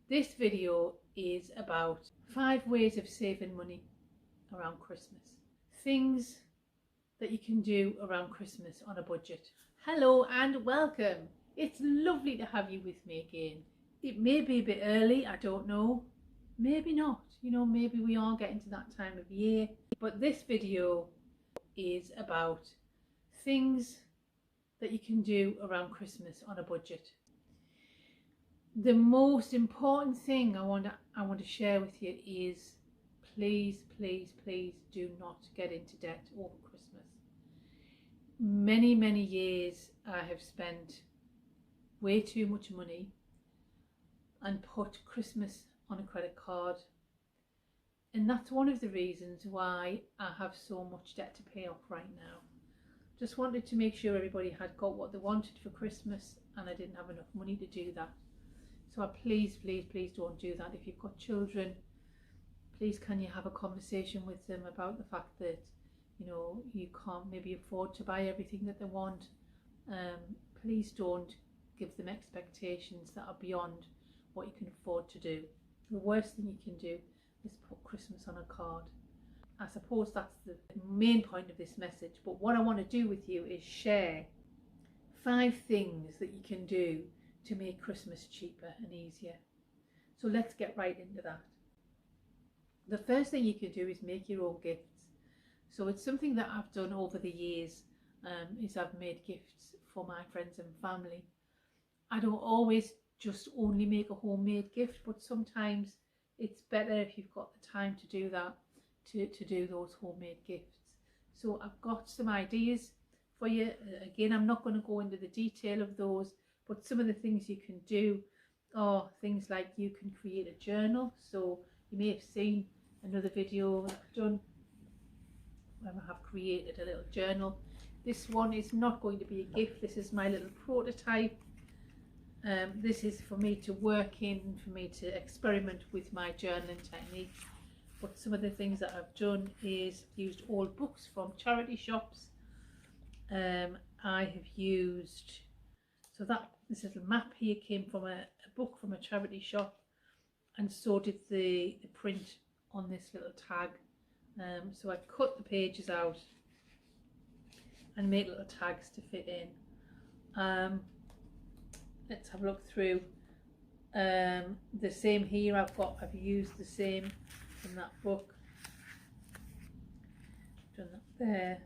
This video is about 5 ways of saving money around Christmas. Things that you can do around Christmas on a budget. Hello and welcome. It's lovely to have you with me again. It may be a bit early, I don't know. Maybe not. Maybe we are getting to that time of year. But this video is about things that you can do around Christmas on a budget. The most important thing I want to share with you is please do not get into debt over Christmas. Many years I have spent way too much money and put Christmas on a credit card, and that's one of the reasons why I have so much debt to pay off right now. Just wanted to make sure everybody had got what they wanted for Christmas, and I didn't have enough money to do that. So please don't do that. If you've got children, please can you have a conversation with them about the fact that you can't maybe afford to buy everything that they want. Please don't give them expectations that are beyond what you can afford to do. The worst thing you can do is put Christmas on a card. I suppose that's the main point of this message, but what I want to do with you is share 5 things that you can do to make Christmas cheaper and easier. So let's get right into that. The first thing you can do is make your own gifts. So it's something that I've done over the years, is I've made gifts for my friends and family. I don't always just only make a homemade gift, but sometimes it's better if you've got the time to do that, to do those homemade gifts. So I've got some ideas for you. Again, I'm not going to go into the detail of those, but some of the things you can do are things like you can create a journal. So you may have seen another video that I've done where I have created a little journal. This one is not going to be a gift. This is my little prototype. This is for me to work in, for me to experiment with my journaling techniques. But some of the things that I've done is used old books from charity shops. I have used, this little map here came from a book from a charity shop, and so did the print on this little tag. So I cut the pages out and made little tags to fit in. Let's have a look through. The same here, I've used the same from that book. Done that there.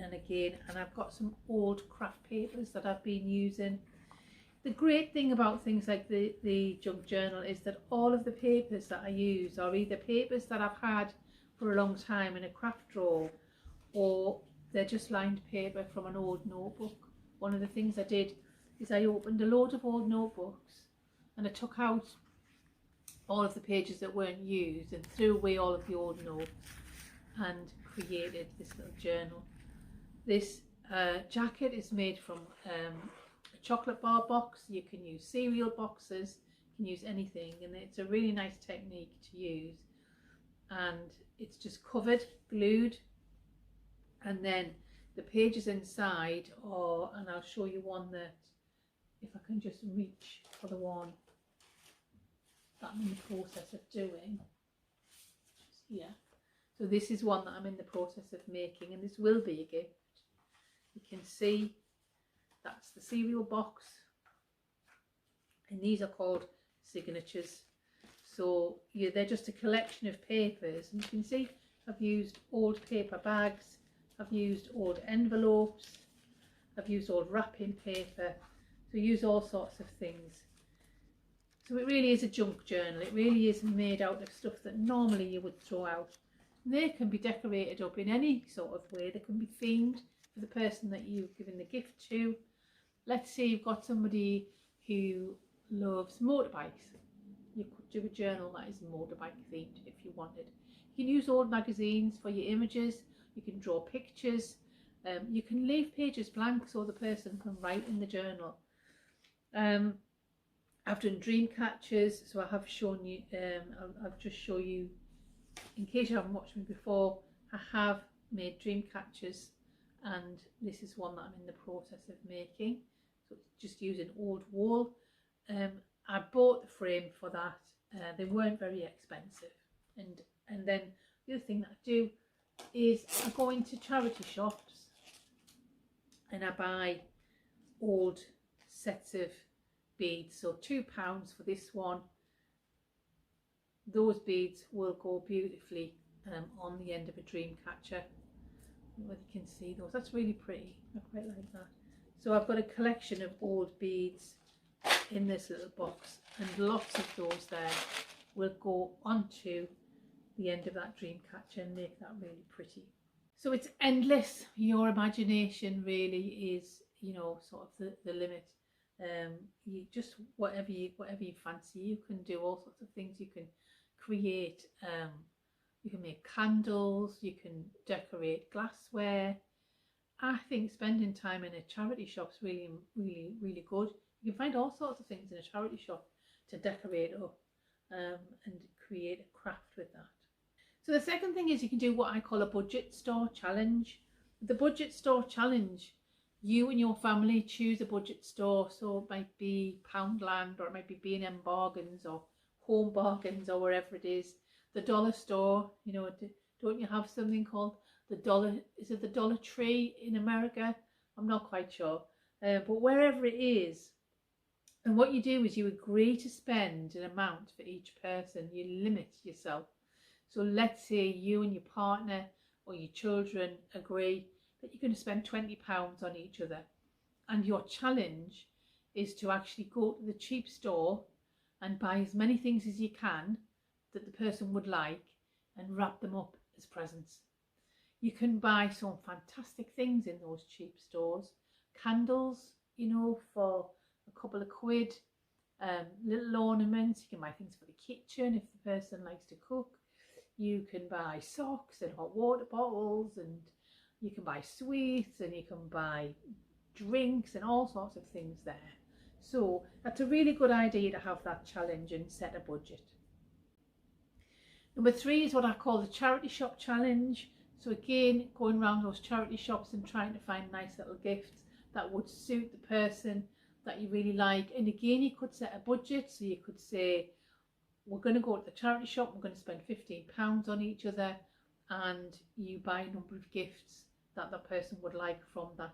And again, and I've got some old craft papers that I've been using. The great thing about things like the junk journal is that all of the papers that I use are either papers that I've had for a long time in a craft drawer, or they're just lined paper from an old notebook. One of the things I did is I opened a load of old notebooks and I took out all of the pages that weren't used and threw away all of the old notes and created this little journal. This jacket is made from a chocolate bar box. You can use cereal boxes, you can use anything, and it's a really nice technique to use. And it's just covered, glued, and then the pages inside are, and I'll show you one that, if I can just reach for the one that I'm in the process of doing, just here. So this is one that I'm in the process of making, and this will be a gift. You can see that's the cereal box, and these are called signatures. So yeah, they're just a collection of papers, and you can see I've used old paper bags, I've used old envelopes, I've used old wrapping paper, so use all sorts of things. So it really is a junk journal. It really is made out of stuff that normally you would throw out. And they can be decorated up in any sort of way. They can be themed for the person that you've given the gift to. Let's say you've got somebody who loves motorbikes. You could do a journal that is motorbike themed if you wanted. You can use old magazines for your images. You can draw pictures. You can leave pages blank so the person can write in the journal. I've done dream catchers, so I have shown you, I'll just show you, in case you haven't watched me before, I have made dream catchers, and this is one that I'm in the process of making. So it's just using old wool. I bought the frame for that. They weren't very expensive. And then the other thing that I do is I go into charity shops and I buy old sets of beads. So £2 for this one. Those beads will go beautifully on the end of a dream catcher. Whether you can see those, that's really pretty. I quite like that. So I've got a collection of old beads in this little box, and lots of those there will go onto the end of that dream catcher and make that really pretty. So it's endless. Your imagination really is, you know, sort of the limit. You just whatever you fancy, you can do all sorts of things. You can create, you can make candles, you can decorate glassware. I think spending time in a charity shop is really good. You can find all sorts of things in a charity shop to decorate up and create a craft with that. So the second thing is you can do what I call a budget store challenge. The budget store challenge, you and your family choose a budget store. So it might be Poundland, or it might be B&M Bargains or Home Bargains, or wherever it is. The dollar store, you know, don't you have something called the dollar, is it the Dollar Tree in America? I'm not quite sure. But wherever it is, and what you do is you agree to spend an amount for each person. You limit yourself. So let's say you and your partner or your children agree that you're going to spend £20 on each other. And your challenge is to actually go to the cheap store and buy as many things as you can that the person would like and wrap them up as presents. You can buy some fantastic things in those cheap stores. Candles, you know, for a couple of quid. Little ornaments. You can buy things for the kitchen if the person likes to cook. You can buy socks and hot water bottles, and you can buy sweets, and you can buy drinks and all sorts of things there. So that's a really good idea to have that challenge and set a budget. Number 3 is what I call the charity shop challenge. So again, going around those charity shops and trying to find nice little gifts that would suit the person that you really like. And again, you could set a budget. So you could say, we're going to go to the charity shop, we're going to spend £15 on each other, and you buy a number of gifts that the person would like from that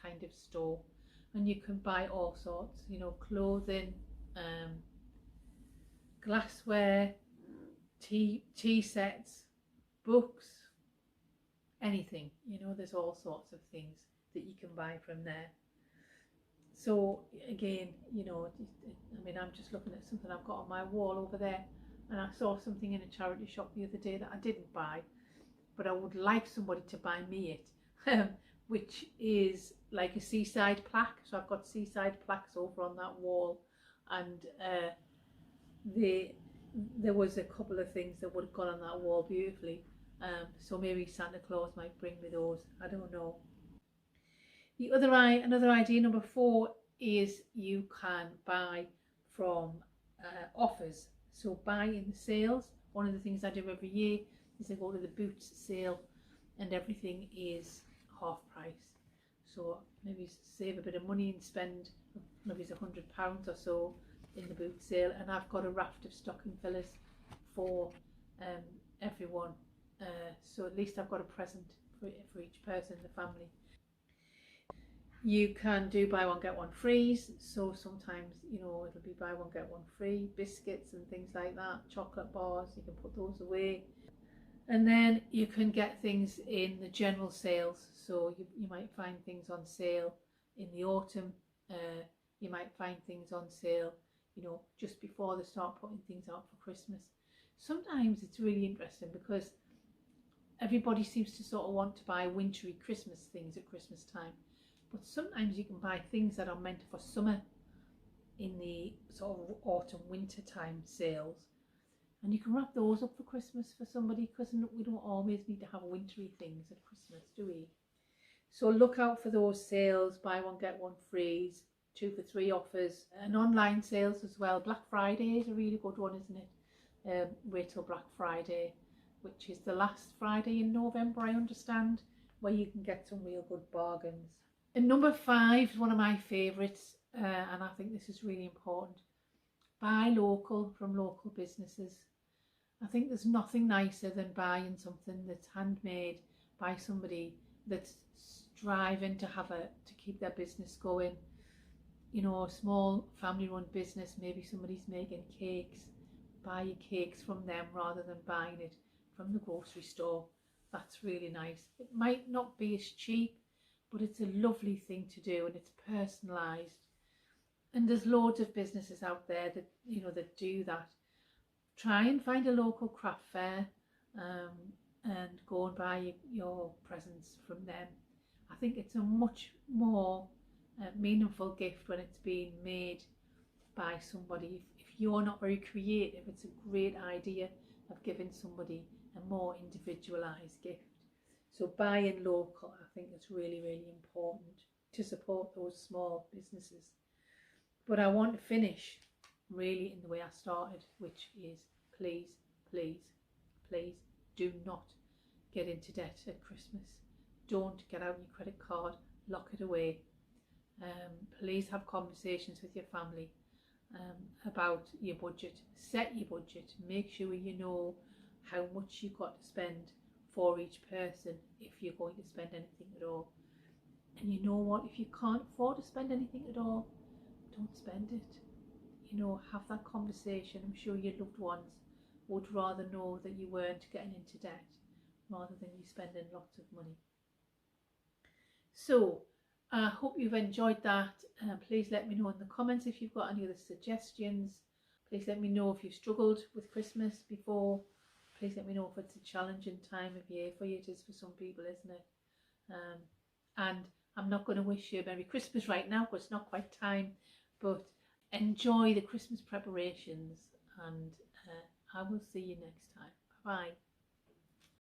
kind of store. And you can buy all sorts, you know, clothing, glassware, tea sets, books, anything, you know, there's all sorts of things that you can buy from there. So again, you know, I mean, I'm just looking at something I've got on my wall over there, and I saw something in a charity shop the other day that I didn't buy, but I would like somebody to buy me it, which is like a seaside plaque. So I've got seaside plaques over on that wall, and there was a couple of things that would have gone on that wall beautifully. So maybe Santa Claus might bring me those, I don't know. Another idea, number 4, is you can buy from offers. So buy in the sales. One of the things I do every year is I go to the Boots sale, and everything is half price. So maybe save a bit of money and spend maybe it's £100 or so in the Boots sale. And I've got a raft of stocking fillers for everyone. So at least I've got a present for each person in the family. You can do buy one get one frees, so sometimes, you know, it'll be buy one get one free. Biscuits and things like that, chocolate bars, you can put those away. And then you can get things in the general sales, so you might find things on sale in the autumn. You might find things on sale, you know, just before they start putting things out for Christmas. Sometimes it's really interesting because everybody seems to sort of want to buy wintry Christmas things at Christmas time. But sometimes you can buy things that are meant for summer in the sort of autumn winter time sales, and you can wrap those up for Christmas for somebody, because we don't always need to have wintry things at Christmas, do we? So look out for those sales, buy one get one frees, 2 for 3 offers, and online sales as well. Black Friday is a really good one, isn't it? Wait till Black Friday, which is the last Friday in November, I understand, where you can get some real good bargains. And number 5 is one of my favourites, and I think this is really important. Buy local from local businesses. I think there's nothing nicer than buying something that's handmade by somebody that's striving to keep their business going. You know, a small family run business, maybe somebody's making cakes. Buy your cakes from them rather than buying it from the grocery store. That's really nice. It might not be as cheap, but it's a lovely thing to do, and it's personalised. And there's loads of businesses out there that, you know, that do that. Try and find a local craft fair, and go and buy your presents from them. I think it's a much more meaningful gift when it's being made by somebody. If you're not very creative, it's a great idea of giving somebody a more individualised gift. So buying local, I think it's really, really important to support those small businesses. But I want to finish really in the way I started, which is please, please, please do not get into debt at Christmas. Don't get out your credit card, lock it away. Please have conversations with your family about your budget. Set your budget. Make sure you know how much you've got to spend for each person if you're going to spend anything at all. And you know what, if you can't afford to spend anything at all, don't spend it. You know, have that conversation. I'm sure your loved ones would rather know that you weren't getting into debt rather than you spending lots of money. So I hope you've enjoyed that. Please let me know in the comments if you've got any other suggestions. Please let me know if you've struggled with Christmas before. Please let me know if it's a challenging time of year for you. It is for some people, isn't it? And I'm not going to wish you a Merry Christmas right now because it's not quite time, but enjoy the Christmas preparations, and I will see you next time. Bye bye.